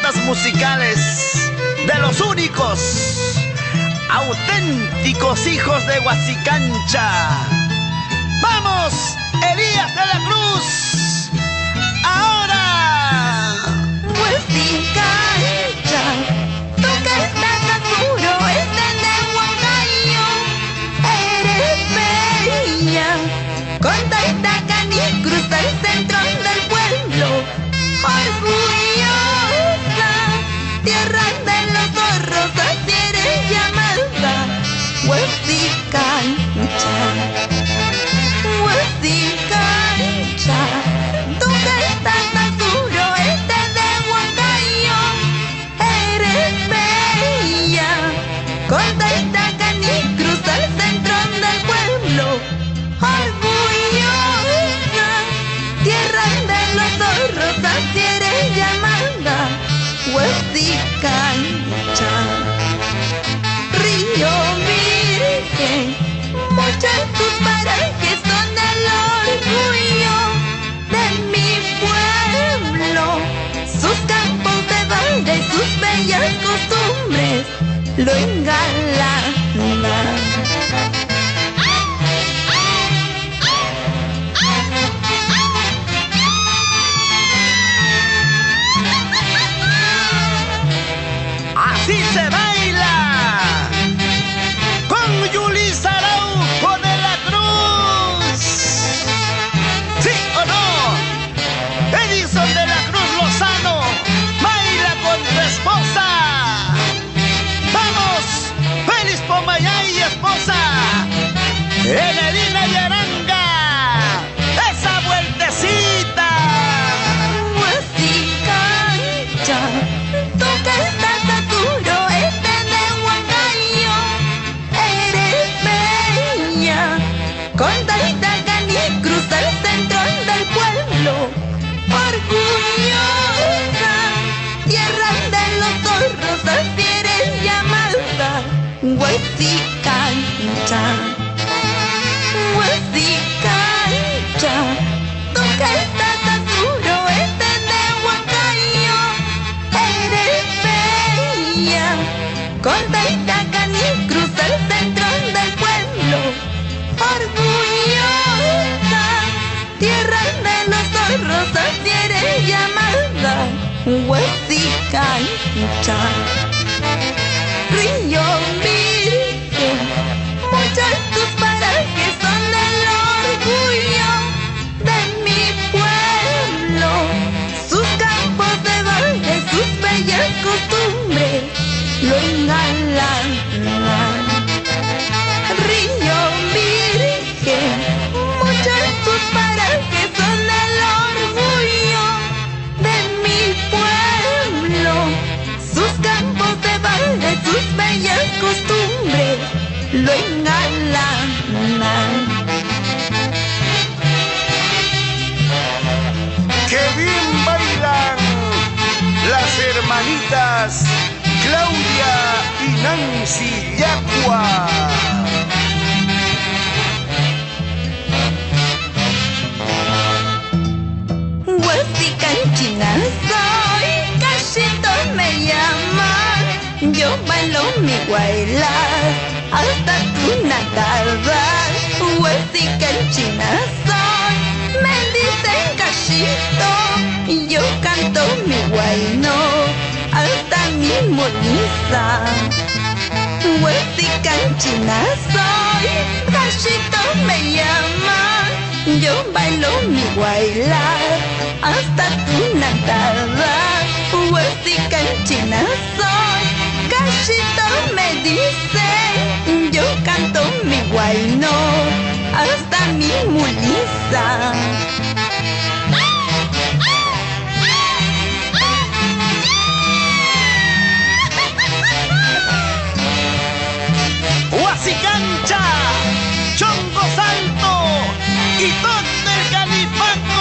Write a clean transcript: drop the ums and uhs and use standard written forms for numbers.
notas musicales de los únicos, auténticos hijos de Huasicancha. ¡Vamos, Elías de la Cruz! ¡Ahora! Huasicancha, tú que estás tan puro, de Huancayo, eres bella. Con tanta caní cruza el centro del pueblo, orgullosa, tierra de los zorros, así eres llamada. Huasicancha, Huasicancha, tú que estás tan duro, de Huancayo, eres bella. Con tanta caní cruza el centro del pueblo, orgullosa, tierra de los zorros, así eres llamada. Huasicancha, Río Virgen, muchos tus parajes son el orgullo de mi pueblo. Sus campos de balde y sus bellas costumbres lo engalanan. ¡Así se baila! Con Yulisa Araujo de la Cruz. ¿Sí o no? Edison de la Cruz Lozano, baila con tu esposa. ¡Vamos! ¡Feliz Pomayá y esposa! Enelina y Aranga, esa vueltecita. Huasicancha, tú que estás tan duro, de Huancayo, eres bella. Con tanta caní cruza el centro del pueblo, orgullosa, tierra de los zorros, así eres llamada. Huasicancha, Huasicancha, tú que estás tan duro, de Huancayo, eres bella. Con tanta caní cruza el centro del pueblo, orgullosa, tierra de los zorros, así eres llamada. Huasicancha, Río Virgen, muchos tus parajes son el orgullo de mi pueblo. Sus campos de balde, sus bellas costumbres lo engalanan. Río Virgen, muchos tus parajes son el orgullo de mi pueblo. Sus campos de balde, sus bellas costumbres lo engalanan. ¡Qué bien bailan las hermanitas Claudia y Nancy Yacua! Huasicanchina soy, casi todos me llaman. Yo bailo mi guayla hasta Tunacalvar. Huasicanchina soy, me dicen cachito. Yo canto mi guayno hasta mi moliza. Huasicanchina soy, casi todos me llaman. Yo bailo mi guayla hasta Tunacalvar. Huasicanchina soy, casi todos me dicen. Yo canto mi guayno hasta mi muliza. Huasicancha, Chongo Salto y todo el Calipaco.